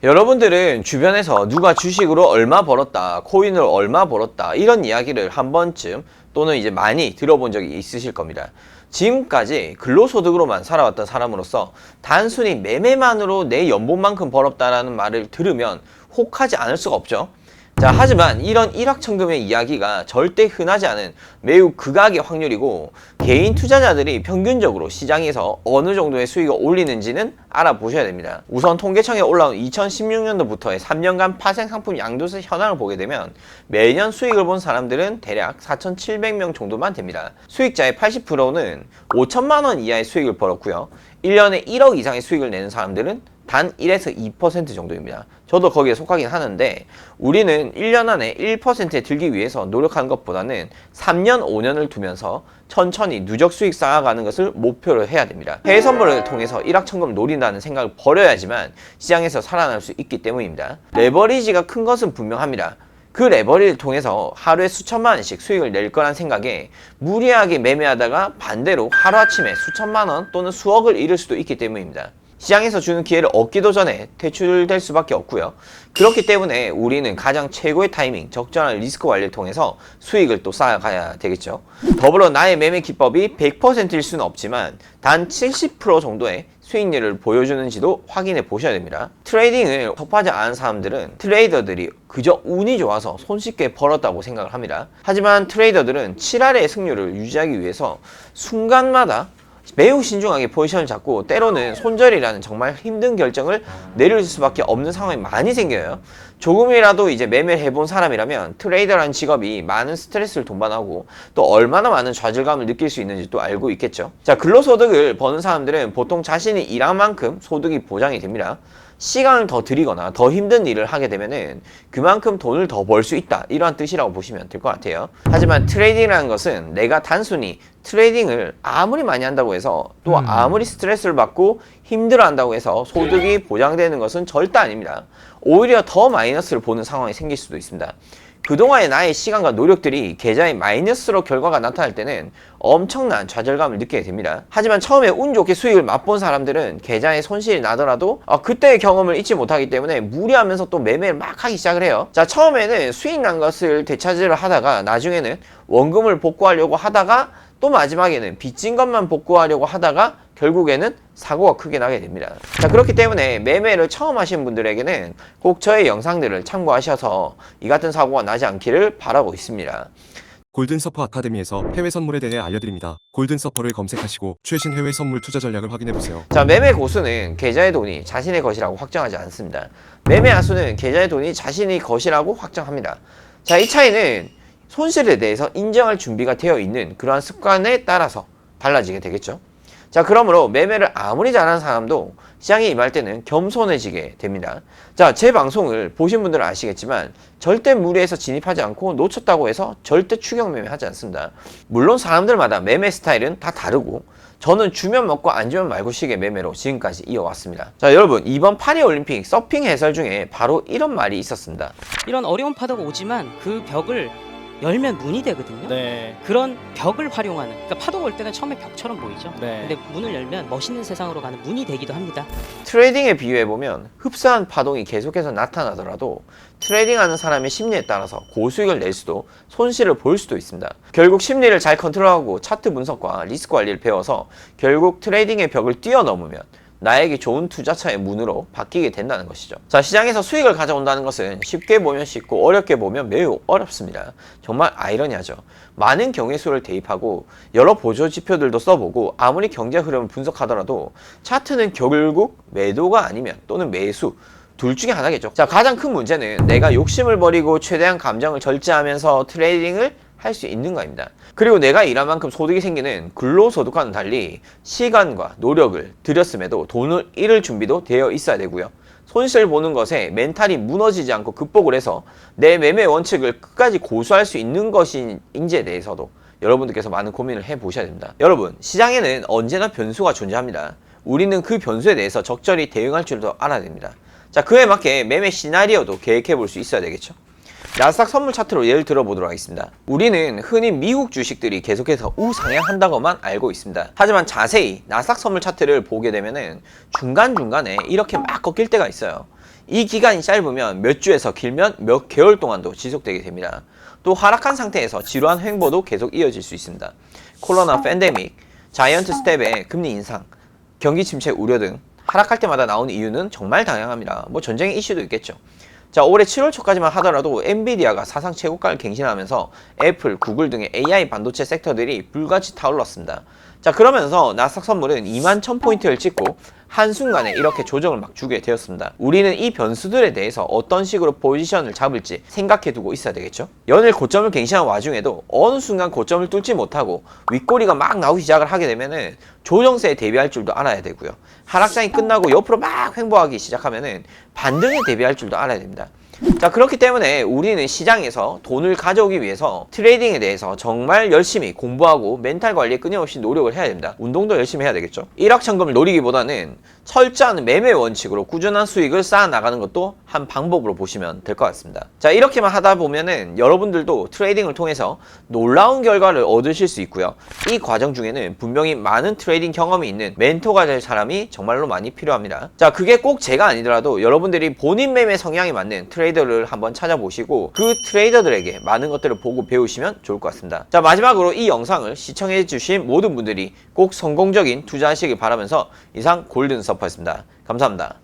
여러분들은 주변에서 누가 주식으로 얼마 벌었다, 코인으로 얼마 벌었다 이런 이야기를 한 번쯤 또는 이제 많이 들어본 적이 있으실 겁니다. 지금까지 근로소득으로만 살아왔던 사람으로서 단순히 매매만으로 내 연봉만큼 벌었다라는 말을 들으면 혹하지 않을 수가 없죠. 자, 하지만 이런 일확천금의 이야기가 절대 흔하지 않은 매우 극악의 확률이고, 개인 투자자들이 평균적으로 시장에서 어느 정도의 수익을 올리는지는 알아보셔야 됩니다. 우선 통계청에 올라온 2016년도부터의 3년간 파생 상품 양도세 현황을 보게 되면 매년 수익을 본 사람들은 대략 4,700명 정도만 됩니다. 수익자의 80%는 5천만 원 이하의 수익을 벌었고요. 1년에 1억 이상의 수익을 내는 사람들은 단 1에서 2% 정도입니다. 저도 거기에 속하긴 하는데, 우리는 1년 안에 1%에 들기 위해서 노력하는 것보다는 3년, 5년을 두면서 천천히 누적 수익 쌓아가는 것을 목표로 해야 됩니다. 해외 선물을 통해서 일확천금을 노린다는 생각을 버려야지만 시장에서 살아날 수 있기 때문입니다. 레버리지가 큰 것은 분명합니다. 그 레버리를 통해서 하루에 수천만 원씩 수익을 낼 거란 생각에 무리하게 매매하다가 반대로 하루아침에 수천만 원 또는 수억을 잃을 수도 있기 때문입니다. 시장에서 주는 기회를 얻기도 전에 퇴출될 수밖에 없고요. 그렇기 때문에 우리는 가장 최고의 타이밍, 적절한 리스크 관리를 통해서 수익을 또 쌓아가야 되겠죠. 더불어 나의 매매 기법이 100%일 수는 없지만 단 70% 정도의 수익률을 보여주는지도 확인해 보셔야 됩니다. 트레이딩을 접하지 않은 사람들은 트레이더들이 그저 운이 좋아서 손쉽게 벌었다고 생각을 합니다. 하지만 트레이더들은 7할의 승률을 유지하기 위해서 순간마다 매우 신중하게 포지션을 잡고 때로는 손절이라는 정말 힘든 결정을 내릴 수밖에 없는 상황이 많이 생겨요. 조금이라도 이제 매매를 해본 사람이라면 트레이더라는 직업이 많은 스트레스를 동반하고 또 얼마나 많은 좌절감을 느낄 수 있는지 또 알고 있겠죠. 자, 근로소득을 버는 사람들은 보통 자신이 일한 만큼 소득이 보장이 됩니다. 시간을 더 들이거나 더 힘든 일을 하게 되면은 그만큼 돈을 더 벌 수 있다, 이러한 뜻이라고 보시면 될 것 같아요. 하지만 트레이딩이라는 것은 내가 단순히 트레이딩을 아무리 많이 한다고 해서 또 아무리 스트레스를 받고 힘들어 한다고 해서 소득이 보장되는 것은 절대 아닙니다. 오히려 더 마이너스를 보는 상황이 생길 수도 있습니다. 그동안의 나의 시간과 노력들이 계좌에 마이너스로 결과가 나타날 때는 엄청난 좌절감을 느끼게 됩니다. 하지만 처음에 운 좋게 수익을 맛본 사람들은 계좌에 손실이 나더라도 그때의 경험을 잊지 못하기 때문에 무리하면서 또 매매를 막 하기 시작을 해요. 자, 처음에는 수익 난 것을 되찾으려 하다가 나중에는 원금을 복구하려고 하다가 또 마지막에는 빚진 것만 복구하려고 하다가 결국에는 사고가 크게 나게 됩니다. 자, 그렇기 때문에 매매를 처음 하시는 분들에게는 꼭 저의 영상들을 참고하셔서 이 같은 사고가 나지 않기를 바라고 있습니다. 골든서퍼 아카데미에서 해외 선물에 대해 알려드립니다. 골든서퍼를 검색하시고 최신 해외 선물 투자 전략을 확인해보세요. 자, 매매 고수는 계좌의 돈이 자신의 것이라고 확정하지 않습니다. 매매 아수는 계좌의 돈이 자신의 것이라고 확정합니다. 자, 이 차이는 손실에 대해서 인정할 준비가 되어 있는 그러한 습관에 따라서 달라지게 되겠죠. 자, 그러므로 매매를 아무리 잘하는 사람도 시장에 임할 때는 겸손해지게 됩니다. 자, 제 방송을 보신 분들은 아시겠지만 절대 무리해서 진입하지 않고 놓쳤다고 해서 절대 추격 매매하지 않습니다. 물론 사람들마다 매매 스타일은 다 다르고 저는 주면 먹고 안 주면 말고 식의 매매로 지금까지 이어왔습니다. 자, 여러분, 이번 파리올림픽 서핑 해설 중에 바로 이런 말이 있었습니다. 이런 어려운 파도가 오지만 그 벽을 열면 문이 되거든요. 네. 그런 벽을 활용하는, 그러니까 파도가 올 때는 처음에 벽처럼 보이죠. 네. 근데 문을 열면 멋있는 세상으로 가는 문이 되기도 합니다. 트레이딩에 비유해보면 흡사한 파동이 계속해서 나타나더라도 트레이딩하는 사람의 심리에 따라서 고수익을 낼 수도 손실을 볼 수도 있습니다. 결국 심리를 잘 컨트롤하고 차트 분석과 리스크 관리를 배워서 결국 트레이딩의 벽을 뛰어넘으면 나에게 좋은 투자처의 문으로 바뀌게 된다는 것이죠. 자, 시장에서 수익을 가져온다는 것은 쉽게 보면 쉽고 어렵게 보면 매우 어렵습니다. 정말 아이러니하죠. 많은 경우의 수를 대입하고 여러 보조 지표들도 써보고 아무리 경제 흐름을 분석하더라도 차트는 결국 매도가 아니면 또는 매수 둘 중에 하나겠죠. 자, 가장 큰 문제는 내가 욕심을 버리고 최대한 감정을 절제하면서 트레이딩을 할 수 있는 거입니다. 그리고 내가 일한 만큼 소득이 생기는 근로소득과는 달리 시간과 노력을 들였음에도 돈을 잃을 준비도 되어 있어야 되고요. 손실 보는 것에 멘탈이 무너지지 않고 극복을 해서 내 매매 원칙을 끝까지 고수할 수 있는 것인지에 대해서도 여러분들께서 많은 고민을 해보셔야 됩니다. 여러분, 시장에는 언제나 변수가 존재합니다. 우리는 그 변수에 대해서 적절히 대응할 줄도 알아야 됩니다. 자, 그에 맞게 매매 시나리오도 계획해 볼 수 있어야 되겠죠. 나스닥 선물 차트로 예를 들어보도록 하겠습니다. 우리는 흔히 미국 주식들이 계속해서 우상향한다고만 알고 있습니다. 하지만 자세히 나스닥 선물 차트를 보게 되면은 중간중간에 이렇게 막 꺾일 때가 있어요. 이 기간이 짧으면 몇 주에서 길면 몇 개월 동안도 지속되게 됩니다. 또 하락한 상태에서 지루한 횡보도 계속 이어질 수 있습니다. 코로나 팬데믹, 자이언트 스텝의 금리 인상, 경기 침체 우려 등 하락할 때마다 나오는 이유는 정말 다양합니다. 뭐 전쟁의 이슈도 있겠죠. 자, 올해 7월 초까지만 하더라도 엔비디아가 사상 최고가를 갱신하면서 애플, 구글 등의 AI 반도체 섹터들이 불같이 타올랐습니다. 자, 그러면서 나스닥 선물은 21,000포인트를 찍고 한순간에 이렇게 조정을 막 주게 되었습니다. 우리는 이 변수들에 대해서 어떤 식으로 포지션을 잡을지 생각해두고 있어야 되겠죠. 연일 고점을 갱신한 와중에도 어느 순간 고점을 뚫지 못하고 윗꼬리가 막 나오기 시작을 하게 되면은 조정세에 대비할 줄도 알아야 되고요. 하락장이 끝나고 옆으로 막 횡보하기 시작하면은 반등에 대비할 줄도 알아야 됩니다. 자, 그렇기 때문에 우리는 시장에서 돈을 가져오기 위해서 트레이딩에 대해서 정말 열심히 공부하고 멘탈 관리에 끊임없이 노력을 해야 됩니다. 운동도 열심히 해야 되겠죠. 일확천금을 노리기보다는 철저한 매매 원칙으로 꾸준한 수익을 쌓아 나가는 것도 한 방법으로 보시면 될 것 같습니다. 자, 이렇게만 하다 보면은 여러분들도 트레이딩을 통해서 놀라운 결과를 얻으실 수 있고요. 이 과정 중에는 분명히 많은 트레이딩 경험이 있는 멘토가 될 사람이 정말로 많이 필요합니다. 자, 그게 꼭 제가 아니더라도 여러분들이 본인 매매 성향에 맞는 트레이더를 한번 찾아보시고 그 트레이더들에게 많은 것들을 보고 배우시면 좋을 것 같습니다. 자, 마지막으로 이 영상을 시청해주신 모든 분들이 꼭 성공적인 투자하시길 바라면서 이상 골든 서퍼였습니다. 감사합니다.